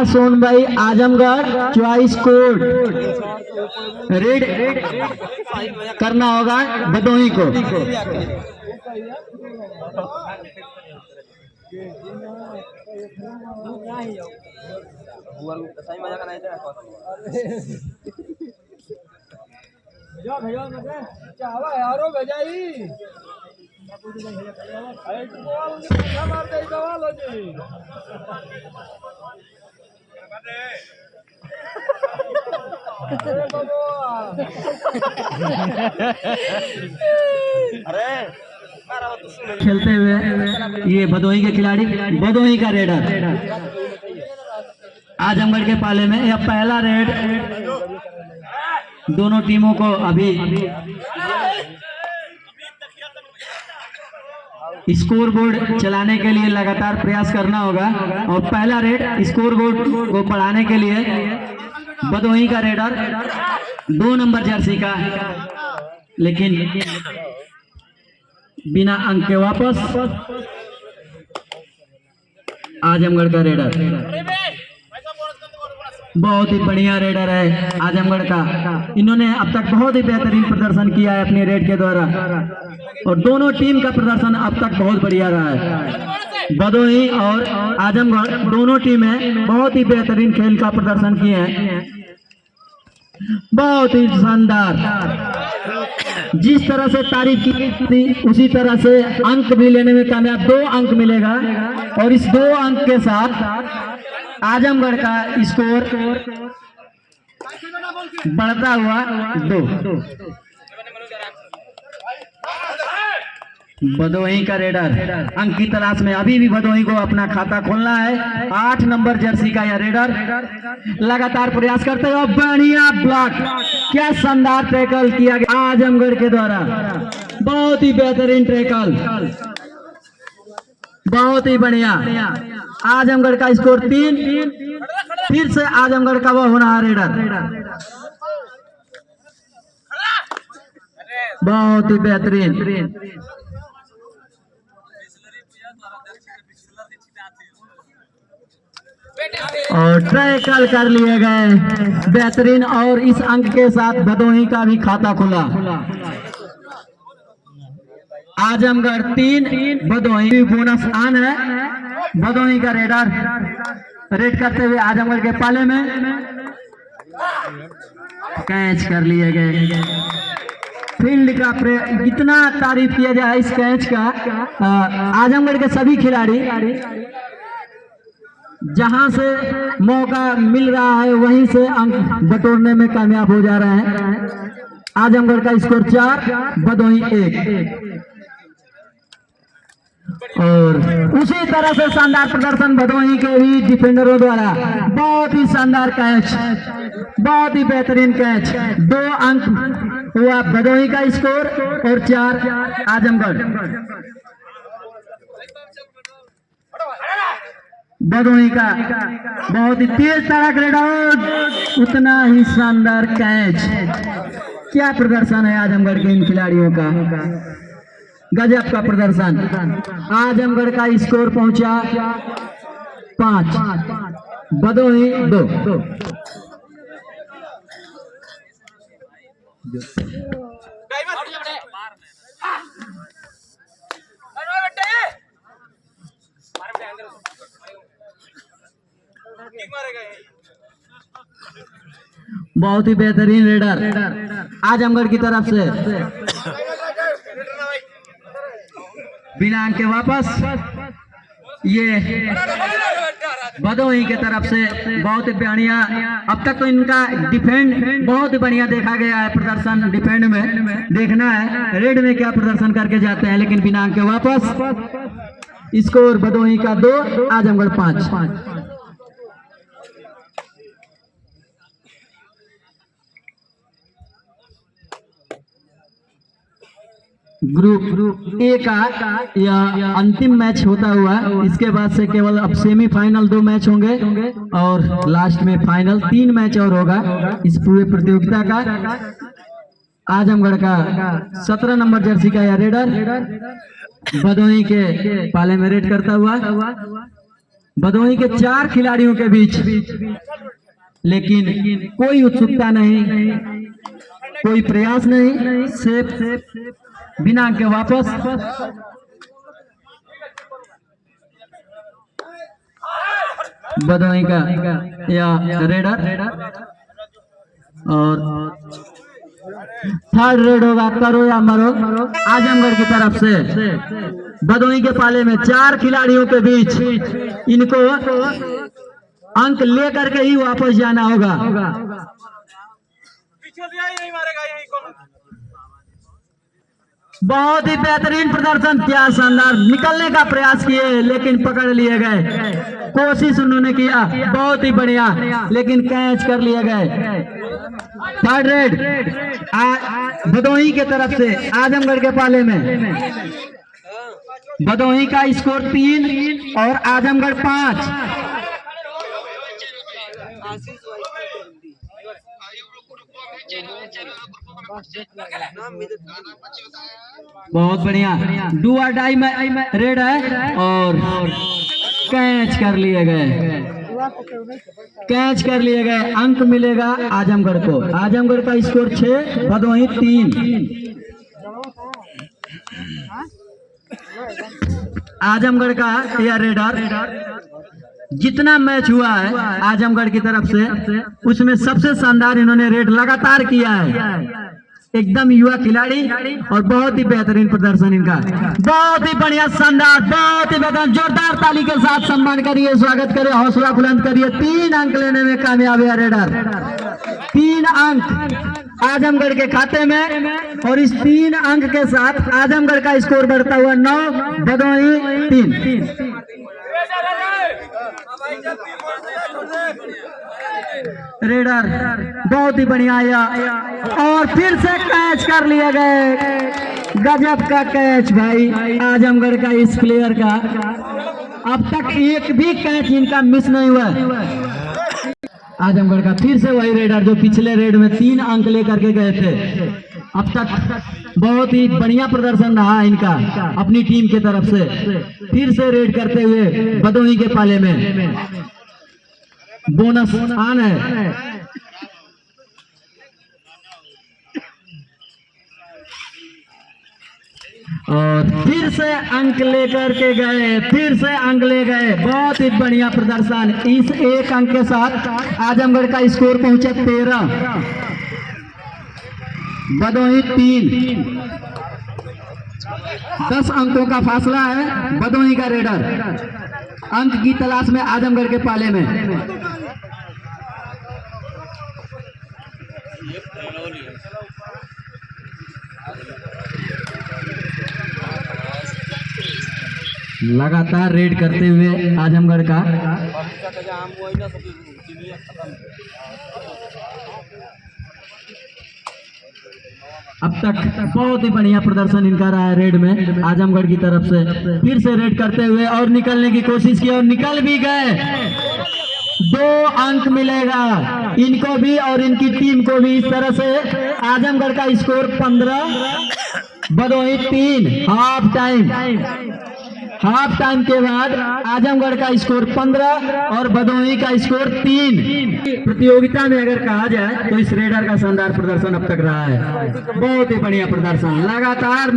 सोन भाई Azamgarh choice code red करना होगा भदोही को। खेलते हुए ये भदोही के खिलाड़ी, भदोही का रेडर आजमगढ़ के पाले में यह पहला रेड दोनों टीमों को अभी स्कोर बोर्ड चलाने के लिए लगातार प्रयास करना होगा। और पहला रेड स्कोर बोर्ड को बढ़ाने के लिए भदोही का रेडर 2 नंबर जर्सी का, लेकिन बिना अंक के वापस आजमगढ़ का रेडर। बहुत ही बढ़िया रेडर है आजमगढ़ का, इन्होंने अब तक बहुत ही बेहतरीन प्रदर्शन किया है अपने रेड के द्वारा, और दोनों टीम का प्रदर्शन अब तक बहुत बढ़िया रहा है। भदोही और आजमगढ़ दोनों टीमें बहुत ही बेहतरीन खेल का प्रदर्शन किए हैं, बहुत ही शानदार। जिस तरह से तारीफ की थी उसी तरह से अंक भी लेने में कामयाब, 2 अंक मिलेगा, और इस 2 अंक के साथ आजमगढ़ का स्कोर बढ़ता हुआ 2। भदोही का रेडर अंक की तलाश में, अभी भी भदोही को अपना खाता खोलना है। 8 नंबर जर्सी का यह रेडर लगातार प्रयास करते हुए बढ़िया ब्लॉक, क्या शानदार टैकल किया गया आजमगढ़ के द्वारा, बहुत ही बेहतरीन टैकल, बहुत ही बढ़िया। आजमगढ़ का स्कोर 3, फिर से आजमगढ़ का वो होनहार रेडर, बहुत ही बेहतरीन। और टैकल कर लिए गए बेहतरीन, और इस अंक के साथ भदोही का भी खाता खुला। आजमगढ़ 3 भदोही बोनस आन है। भदोही का रेडर रेड करते हुए आजमगढ़ के पाले में कैच कर लिए गए। फील्ड का कितना तारीफ किया जाए इस कैच का। आजमगढ़ के सभी खिलाड़ी जहां से मौका मिल रहा है वहीं से अंक बटोरने में कामयाब हो जा रहे हैं। आजमगढ़ का स्कोर 4, भदोही 1। और उसी तरह से शानदार प्रदर्शन भदोही के भी डिफेंडरों द्वारा, बहुत ही शानदार कैच, बहुत ही बेहतरीन कैच। 2 अंक हुआ भदोही का स्कोर और 4 आजमगढ़। भदोही का बहुत ही तेज तड़क रेडर, उतना ही शानदार कैच, क्या प्रदर्शन है आजमगढ़ के इन खिलाड़ियों का, गजब का प्रदर्शन। आजमगढ़ का स्कोर पहुंचा 5, भदोही 2। बहुत ही बेहतरीन रेडर आजमगढ़ की तरफ से, बिना अंक के वापस। ये भदोही की तरफ से बहुत ही बढ़िया, अब तक तो इनका डिफेंड बहुत ही बढ़िया देखा गया है प्रदर्शन। डिफेंड में देखना है रेड में क्या प्रदर्शन करके जाते हैं, लेकिन बिना अंक के वापस। स्कोर भदोही का 2, आजमगढ़ 5। ग्रुप ए का यह अंतिम मैच होता हुआ, इसके बाद से केवल अब सेमीफाइनल 2 मैच होंगे और लास्ट में फाइनल 3 मैच और होगा इस पूरे प्रतियोगिता का। आजमगढ़ का 17 नंबर जर्सी का यह रेडर भदोही के पाले में रेड करता हुआ भदोही के 4 खिलाड़ियों के बीच, लेकिन कोई उत्सुकता नहीं, कोई प्रयास नहीं, सिर्फ बिना के वापस। भदोही का या रेडर और थर्ड रेड होगा, करो या मरो। आजमगढ़ की तरफ से भदोही के पाले में 4 खिलाड़ियों के बीच इनको अंक लेकर के ही वापस जाना होगा। बहुत ही बेहतरीन प्रदर्शन, क्या शानदार, निकलने का प्रयास किए लेकिन पकड़ लिए गए, कोशिश उन्होंने किया, बहुत ही बढ़िया, लेकिन कैच कर लिए गए। थर्ड रेड भदोही के तरफ से आजमगढ़ के पाले में। भदोही का स्कोर 3 और आजमगढ़ 5। बहुत बढ़िया, डू और डाई में रेड है और कैच कर लिए गए, कैच कर लिए गए। अंक मिलेगा आजमगढ़ को। आजमगढ़ का स्कोर 6, भदोही 3। आजमगढ़ का यह रेडर जितना मैच हुआ है आजमगढ़ की तरफ से, उसमें सबसे शानदार इन्होंने रेड लगातार किया है। एकदम युवा खिलाड़ी और बहुत ही बेहतरीन प्रदर्शन इनका, बहुत ही बढ़िया, शानदार, बहुत ही बेहतरीन। जोरदार ताली के साथ सम्मान करिए, स्वागत करिए, हौसला बुलंद करिए। 3 अंक लेने में कामयाब है रेडर। 3 अंक आजमगढ़ के खाते में और इस 3 अंक के साथ आजमगढ़ का स्कोर बढ़ता हुआ 9, भदोही 3। रेडर बहुत ही बढ़िया आया और फिर से कैच कर लिए गए। गजब का कैच भाई आजमगढ़ का इस प्लेयर का, अब तक एक भी कैच इनका मिस नहीं हुआ। आजमगढ़ का फिर से वही रेडर जो पिछले रेड में 3 अंक लेकर के गए थे। अब तक बहुत ही बढ़िया प्रदर्शन रहा इनका अपनी टीम की तरफ से। फिर से रेड करते हुए भदोही के पाले में बोनस ऑन है। और फिर से अंक लेकर के गए, फिर से अंक ले गए। बहुत ही बढ़िया प्रदर्शन। इस 1 अंक के साथ आजमगढ़ का स्कोर पहुंचा 13, भदोही 3। 10 अंकों का फासला है भदोही का रेडर अंक की तलाश में आजमगढ़ के पाले में। लगातार रेड करते हुए आजमगढ़ का अब तक बहुत ही बढ़िया प्रदर्शन इनका रहा है रेड में आजमगढ़ की तरफ से। फिर से रेड करते हुए और निकलने की कोशिश की और निकल भी गए। 2 अंक मिलेगा इनको भी और इनकी टीम को भी। इस तरह से आजमगढ़ का स्कोर 15, भदोही 3। हाफ टाइम के बाद आजमगढ़ का स्कोर 15 और भदोही का स्कोर 3। प्रतियोगिता में अगर कहा जाए तो इस रेडर का शानदार प्रदर्शन अब तक रहा है, बहुत ही बढ़िया प्रदर्शन लगातार।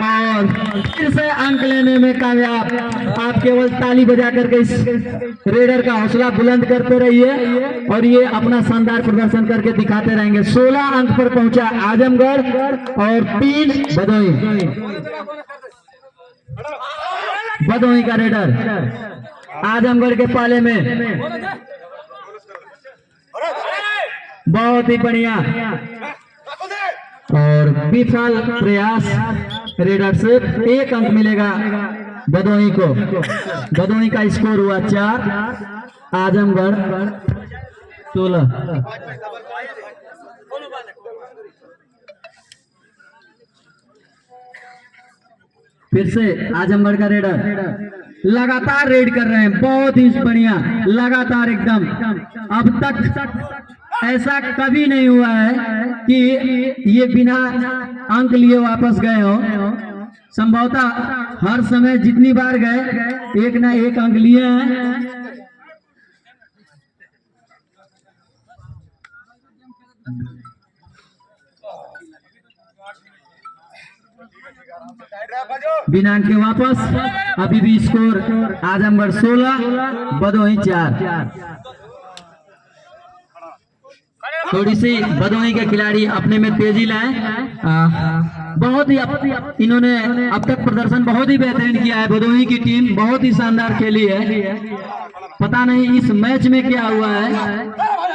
और फिर से अंक लेने में कामयाब। आप केवल ताली बजा करके इस रेडर का हौसला बुलंद करते रहिए और ये अपना शानदार प्रदर्शन करके दिखाते रहेंगे। 16 अंक पर पहुंचा आजमगढ़ और 3 भदोही का रेडर आजमगढ़ के पाले में। बहुत ही बढ़िया और विफल प्रयास रेडर से 1 अंक मिलेगा भदोही को। भदोही का स्कोर हुआ 4, आजमगढ़ 16। फिर से आजमगढ़ का रेडर लगातार रेड कर रहे हैं, बहुत ही बढ़िया, लगातार एकदम। अब तक ऐसा कभी नहीं हुआ है कि ये बिना अंक लिए वापस गए हो। संभवतः हर समय जितनी बार गए एक ना एक अंक लिए हैं। बिना अंक के वापस। अभी भी स्कोर आजमगढ़ 16 भदोही 4। थोड़ी सी भदोही के खिलाड़ी अपने में तेजी लाए। बहुत ही इन्होंने अब तक प्रदर्शन बहुत ही बेहतरीन किया है। भदोही की टीम बहुत ही शानदार खेली है। पता नहीं इस मैच में क्या हुआ है,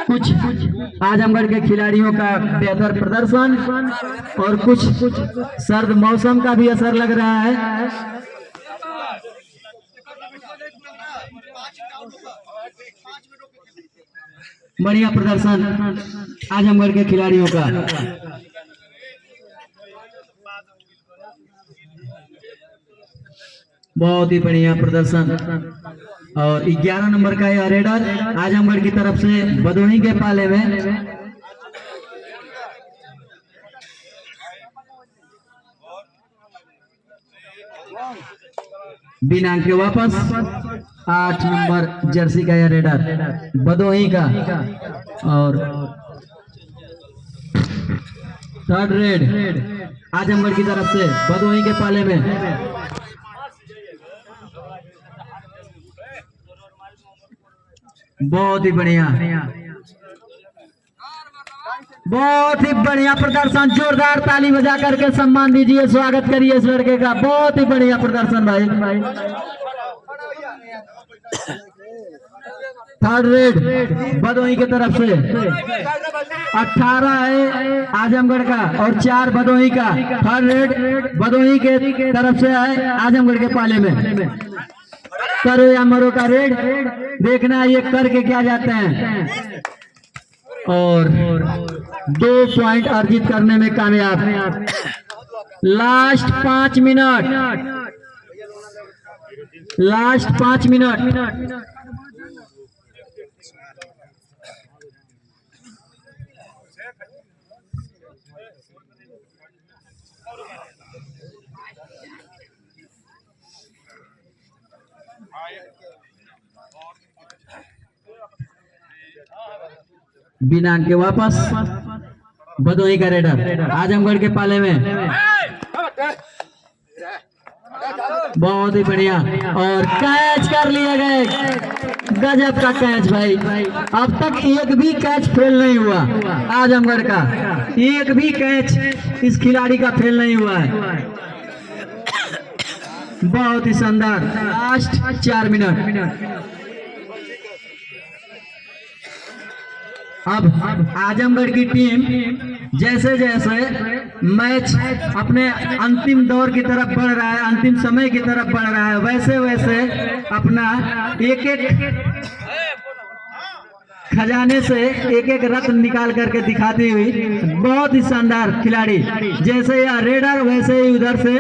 कुछ आजमगढ़ के खिलाड़ियों का बेहतर प्रदर्शन और कुछ सर्द मौसम का भी असर लग रहा है। बढ़िया प्रदर्शन आजमगढ़ के खिलाड़ियों का। बहुत ही बढ़िया प्रदर्शन। और 11 नंबर का यह रेडर आजमगढ़ की तरफ से भदोही के पाले में। बिना के वापस 8 नंबर जर्सी का यह रेडर भदोही का। और थर्ड रेड आजमगढ़ की तरफ से भदोही के पाले में। बहुत ही बढ़िया, बहुत ही बढ़िया प्रदर्शन। जोरदार ताली बजा करके सम्मान दीजिए, स्वागत करिए इस लड़के का। बहुत ही बढ़िया प्रदर्शन भाई। थर्ड रेड भदोही की तरफ से 18 है आजमगढ़ का और 4 भदोही का। थर्ड रेड भदोही के तरफ से है आजमगढ़ के पाले में। करो या मरो का रेड, देखना ये करके क्या जाते हैं। और 2 पॉइंट अर्जित करने में कामयाब। Last 5 minute, last 5 minute. बिना के वापस भदोही का रेडर आजमगढ़ के पाले में। बहुत ही बढ़िया और कैच कर लिया गया। गजब का कैच भाई। अब तक एक भी कैच फेल नहीं हुआ आजमगढ़ का। एक भी कैच इस खिलाड़ी का फेल नहीं हुआ है। बहुत ही शानदार। Last 4 minute. अब आजमगढ़ की टीम जैसे जैसे मैच अपने अंतिम दौर की तरफ बढ़ रहा है, अंतिम समय की तरफ बढ़ रहा है, वैसे वैसे अपना एक एक खजाने से एक एक रत्न निकाल करके दिखाती हुई बहुत ही शानदार खिलाड़ी। जैसे यह रेडर वैसे ही उधर से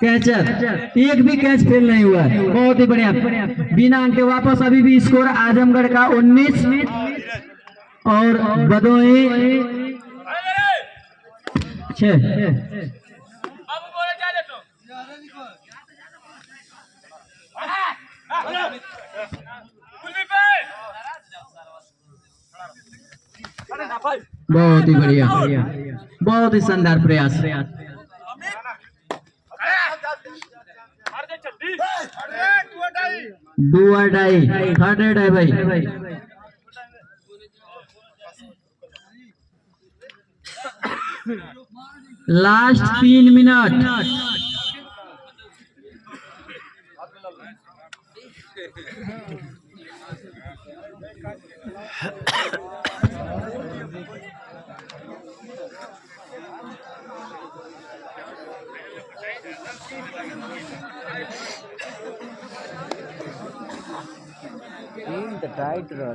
कैचर, एक भी कैच फेल नहीं हुआ है। बहुत ही बढ़िया। बिना अंक के वापस। अभी भी स्कोर आजमगढ़ का 19 और भदोही 6। बहुत ही बढ़िया, बहुत ही शानदार प्रयास। डू और डाई। थर्ड रेड है भाई। Last 3 minute. टाइट रहा